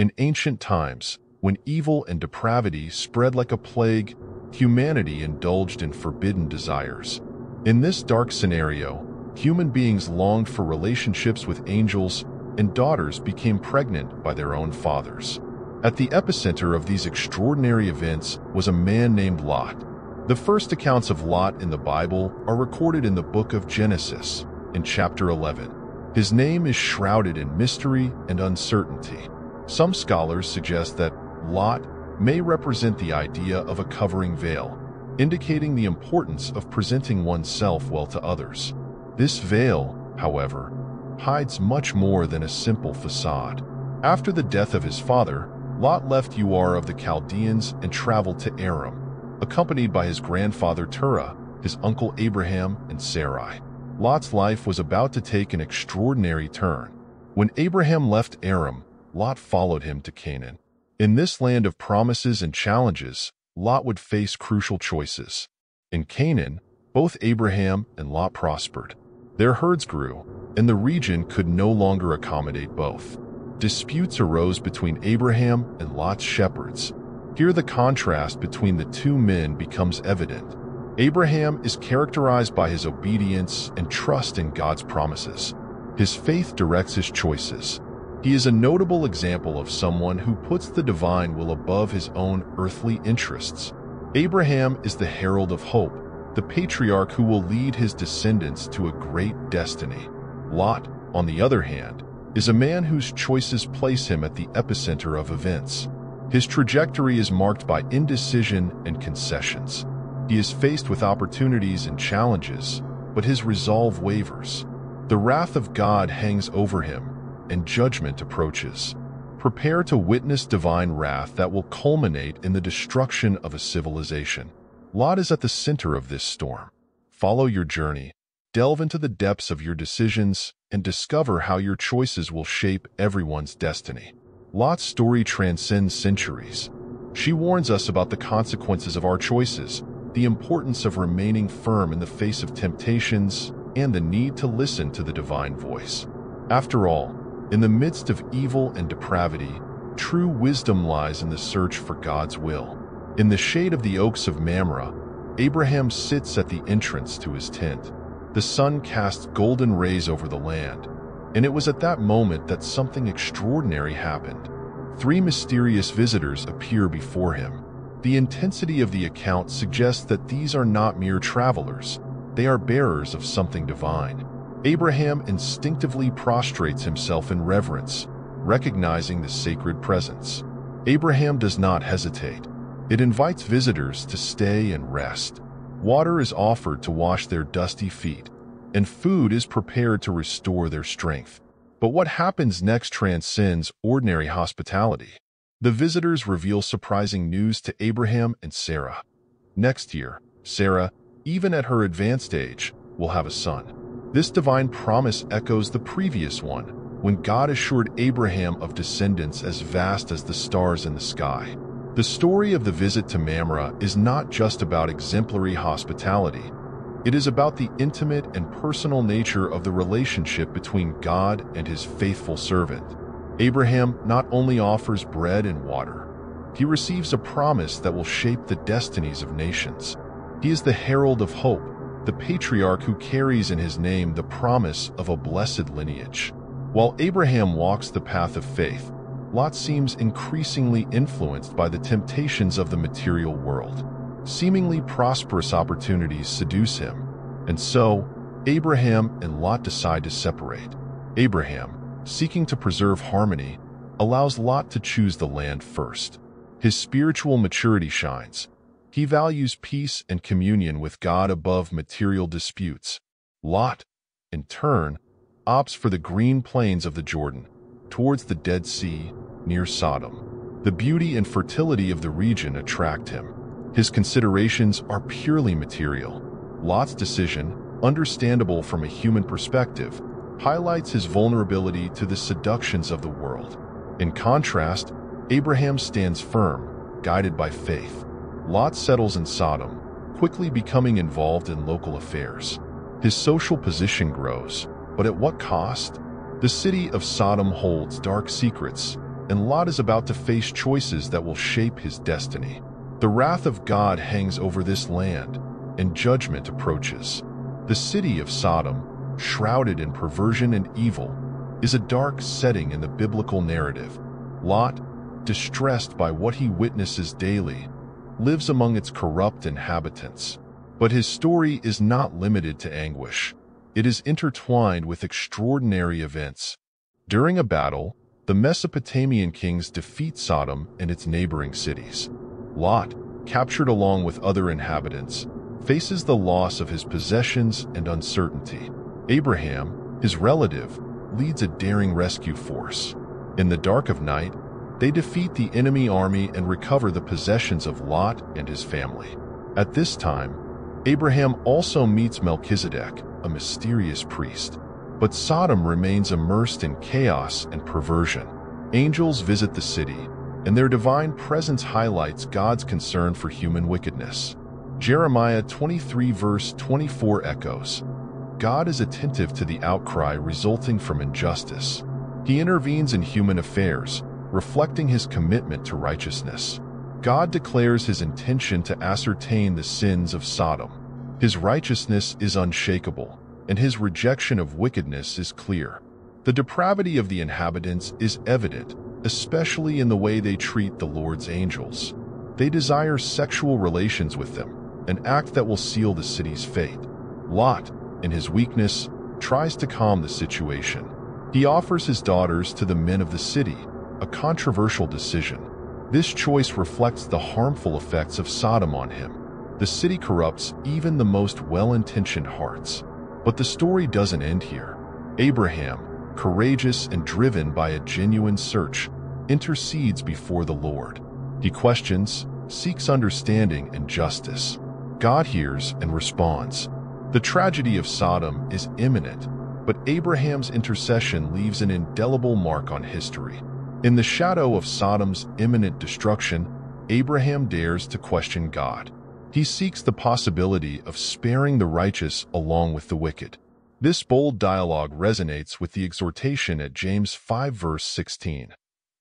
In ancient times, when evil and depravity spread like a plague, humanity indulged in forbidden desires. In this dark scenario, human beings longed for relationships with angels, and daughters became pregnant by their own fathers. At the epicenter of these extraordinary events was a man named Lot. The first accounts of Lot in the Bible are recorded in the book of Genesis, in chapter 11. His name is shrouded in mystery and uncertainty. Some scholars suggest that Lot may represent the idea of a covering veil, indicating the importance of presenting oneself well to others. This veil, however, hides much more than a simple facade. After the death of his father, Lot left Ur of the Chaldeans and traveled to Aram, accompanied by his grandfather Terah, his uncle Abraham, and Sarai. Lot's life was about to take an extraordinary turn. When Abraham left Aram, Lot followed him to Canaan. In this land of promises and challenges, Lot would face crucial choices. In Canaan, both Abraham and Lot prospered. Their herds grew, and the region could no longer accommodate both. Disputes arose between Abraham and Lot's shepherds. Here the contrast between the two men becomes evident. Abraham is characterized by his obedience and trust in God's promises. His faith directs his choices. He is a notable example of someone who puts the divine will above his own earthly interests. Abraham is the herald of hope, the patriarch who will lead his descendants to a great destiny. Lot, on the other hand, is a man whose choices place him at the epicenter of events. His trajectory is marked by indecision and concessions. He is faced with opportunities and challenges, but his resolve wavers. The wrath of God hangs over him, and judgment approaches. Prepare to witness divine wrath that will culminate in the destruction of a civilization. Lot is at the center of this storm. Follow your journey, delve into the depths of your decisions, and discover how your choices will shape everyone's destiny. Lot's story transcends centuries. She warns us about the consequences of our choices, the importance of remaining firm in the face of temptations, and the need to listen to the divine voice. After all, in the midst of evil and depravity, true wisdom lies in the search for God's will. In the shade of the oaks of Mamre, Abraham sits at the entrance to his tent. The sun casts golden rays over the land, and it was at that moment that something extraordinary happened. 3 mysterious visitors appear before him. The intensity of the account suggests that these are not mere travelers. They are bearers of something divine. Abraham instinctively prostrates himself in reverence, recognizing the sacred presence. Abraham does not hesitate. It invites visitors to stay and rest. Water is offered to wash their dusty feet, and food is prepared to restore their strength. But what happens next transcends ordinary hospitality. The visitors reveal surprising news to Abraham and Sarah. Next year, Sarah, even at her advanced age, will have a son. This divine promise echoes the previous one, when God assured Abraham of descendants as vast as the stars in the sky. The story of the visit to Mamre is not just about exemplary hospitality. It is about the intimate and personal nature of the relationship between God and his faithful servant. Abraham not only offers bread and water, he receives a promise that will shape the destinies of nations. He is the herald of hope, the patriarch who carries in his name the promise of a blessed lineage. While Abraham walks the path of faith, Lot seems increasingly influenced by the temptations of the material world. Seemingly prosperous opportunities seduce him, and so Abraham and Lot decide to separate. Abraham, seeking to preserve harmony, allows Lot to choose the land first. His spiritual maturity shines. He values peace and communion with God above material disputes. Lot, in turn, opts for the green plains of the Jordan, towards the Dead Sea, near Sodom. The beauty and fertility of the region attract him. His considerations are purely material. Lot's decision, understandable from a human perspective, highlights his vulnerability to the seductions of the world. In contrast, Abraham stands firm, guided by faith. Lot settles in Sodom, quickly becoming involved in local affairs. His social position grows, but at what cost? The city of Sodom holds dark secrets, and Lot is about to face choices that will shape his destiny. The wrath of God hangs over this land, and judgment approaches. The city of Sodom, shrouded in perversion and evil, is a dark setting in the biblical narrative. Lot, distressed by what he witnesses daily, lives among its corrupt inhabitants. But his story is not limited to anguish. It is intertwined with extraordinary events. During a battle, the Mesopotamian kings defeat Sodom and its neighboring cities. Lot, captured along with other inhabitants, faces the loss of his possessions and uncertainty. Abraham, his relative, leads a daring rescue force. In the dark of night, they defeat the enemy army and recover the possessions of Lot and his family. At this time, Abraham also meets Melchizedek, a mysterious priest. But Sodom remains immersed in chaos and perversion. Angels visit the city, and their divine presence highlights God's concern for human wickedness. Jeremiah 23 verse 24 echoes, God is attentive to the outcry resulting from injustice. He intervenes in human affairs, reflecting his commitment to righteousness. God declares his intention to ascertain the sins of Sodom. His righteousness is unshakable, and his rejection of wickedness is clear. The depravity of the inhabitants is evident, especially in the way they treat the Lord's angels. They desire sexual relations with them, an act that will seal the city's fate. Lot, in his weakness, tries to calm the situation. He offers his daughters to the men of the city, a controversial decision. This choice reflects the harmful effects of Sodom on him. The city corrupts even the most well-intentioned hearts. But the story doesn't end here. Abraham, courageous and driven by a genuine search, intercedes before the Lord. He questions, seeks understanding and justice. God hears and responds. The tragedy of Sodom is imminent, but Abraham's intercession leaves an indelible mark on history. In the shadow of Sodom's imminent destruction, Abraham dares to question God. He seeks the possibility of sparing the righteous along with the wicked. This bold dialogue resonates with the exhortation at James 5 verse 16.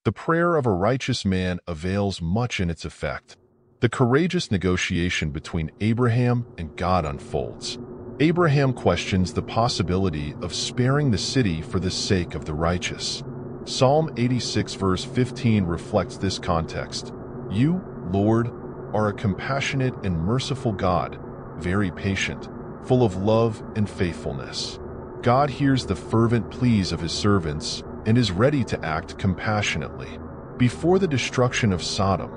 The prayer of a righteous man avails much in its effect. The courageous negotiation between Abraham and God unfolds. Abraham questions the possibility of sparing the city for the sake of the righteous. Psalm 86 verse 15 reflects this context. You, Lord, are a compassionate and merciful God, very patient, full of love and faithfulness. God hears the fervent pleas of his servants and is ready to act compassionately. Before the destruction of Sodom,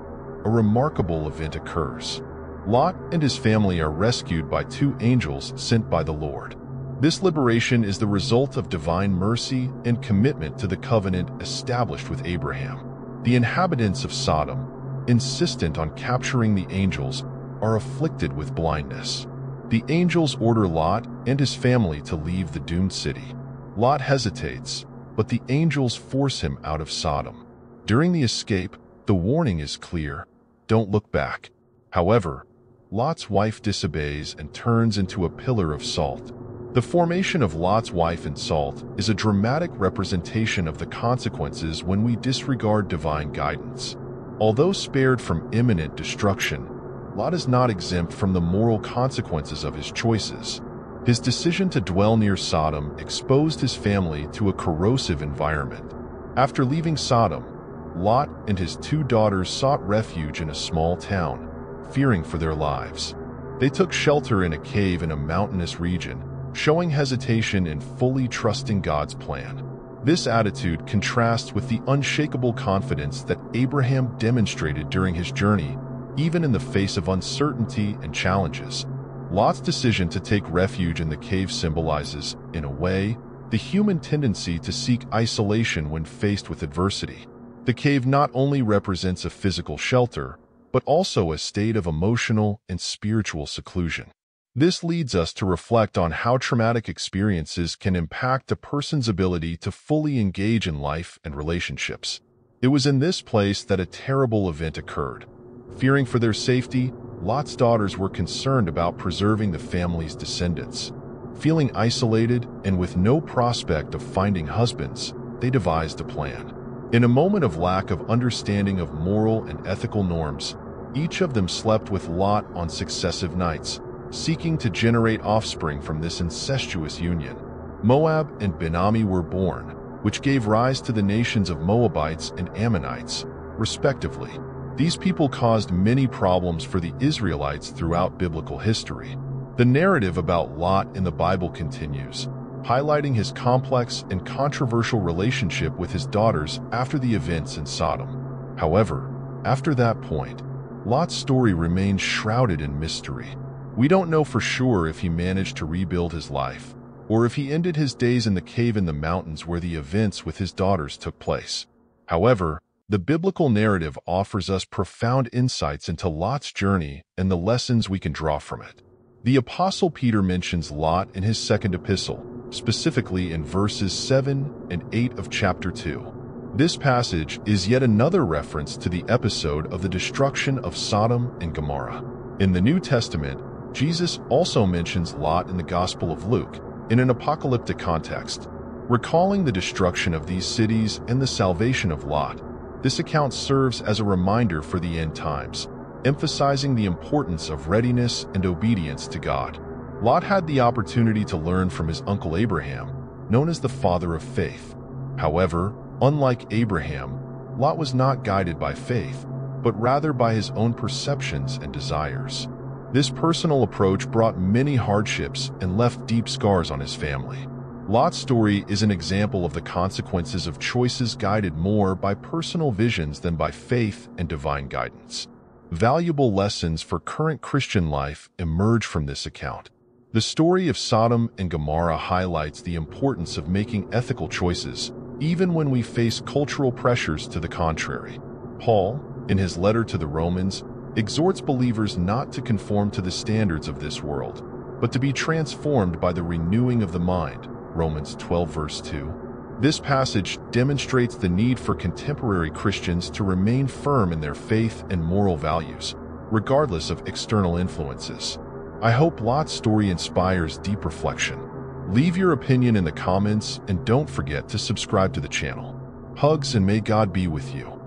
a remarkable event occurs. Lot and his family are rescued by two angels sent by the Lord. This liberation is the result of divine mercy and commitment to the covenant established with Abraham. The inhabitants of Sodom, insistent on capturing the angels, are afflicted with blindness. The angels order Lot and his family to leave the doomed city. Lot hesitates, but the angels force him out of Sodom. During the escape, the warning is clear: don't look back. However, Lot's wife disobeys and turns into a pillar of salt. The formation of Lot's wife in salt is a dramatic representation of the consequences when we disregard divine guidance. Although spared from imminent destruction, Lot is not exempt from the moral consequences of his choices. His decision to dwell near Sodom exposed his family to a corrosive environment. After leaving Sodom, Lot and his two daughters sought refuge in a small town, fearing for their lives. They took shelter in a cave in a mountainous region, showing hesitation in fully trusting God's plan. This attitude contrasts with the unshakable confidence that Abraham demonstrated during his journey, even in the face of uncertainty and challenges. Lot's decision to take refuge in the cave symbolizes, in a way, the human tendency to seek isolation when faced with adversity. The cave not only represents a physical shelter, but also a state of emotional and spiritual seclusion. This leads us to reflect on how traumatic experiences can impact a person's ability to fully engage in life and relationships. It was in this place that a terrible event occurred. Fearing for their safety, Lot's daughters were concerned about preserving the family's descendants. Feeling isolated and with no prospect of finding husbands, they devised a plan. In a moment of lack of understanding of moral and ethical norms, each of them slept with Lot on successive nights, seeking to generate offspring from this incestuous union. Moab and Ben-Ammi were born, which gave rise to the nations of Moabites and Ammonites, respectively. These people caused many problems for the Israelites throughout biblical history. The narrative about Lot in the Bible continues, highlighting his complex and controversial relationship with his daughters after the events in Sodom. However, after that point, Lot's story remains shrouded in mystery. We don't know for sure if he managed to rebuild his life, or if he ended his days in the cave in the mountains where the events with his daughters took place. However, the biblical narrative offers us profound insights into Lot's journey and the lessons we can draw from it. The Apostle Peter mentions Lot in his second epistle, specifically in verses 7 and 8 of chapter 2. This passage is yet another reference to the episode of the destruction of Sodom and Gomorrah. In the New Testament, Jesus also mentions Lot in the Gospel of Luke, in an apocalyptic context. Recalling the destruction of these cities and the salvation of Lot, this account serves as a reminder for the end times, emphasizing the importance of readiness and obedience to God. Lot had the opportunity to learn from his uncle Abraham, known as the father of faith. However, unlike Abraham, Lot was not guided by faith, but rather by his own perceptions and desires. This personal approach brought many hardships and left deep scars on his family. Lot's story is an example of the consequences of choices guided more by personal visions than by faith and divine guidance. Valuable lessons for current Christian life emerge from this account. The story of Sodom and Gomorrah highlights the importance of making ethical choices, even when we face cultural pressures to the contrary. Paul, in his letter to the Romans, exhorts believers not to conform to the standards of this world, but to be transformed by the renewing of the mind. Romans 12 verse 2. This passage demonstrates the need for contemporary Christians to remain firm in their faith and moral values, regardless of external influences. I hope Lot's story inspires deep reflection. Leave your opinion in the comments and don't forget to subscribe to the channel. Hugs and may God be with you.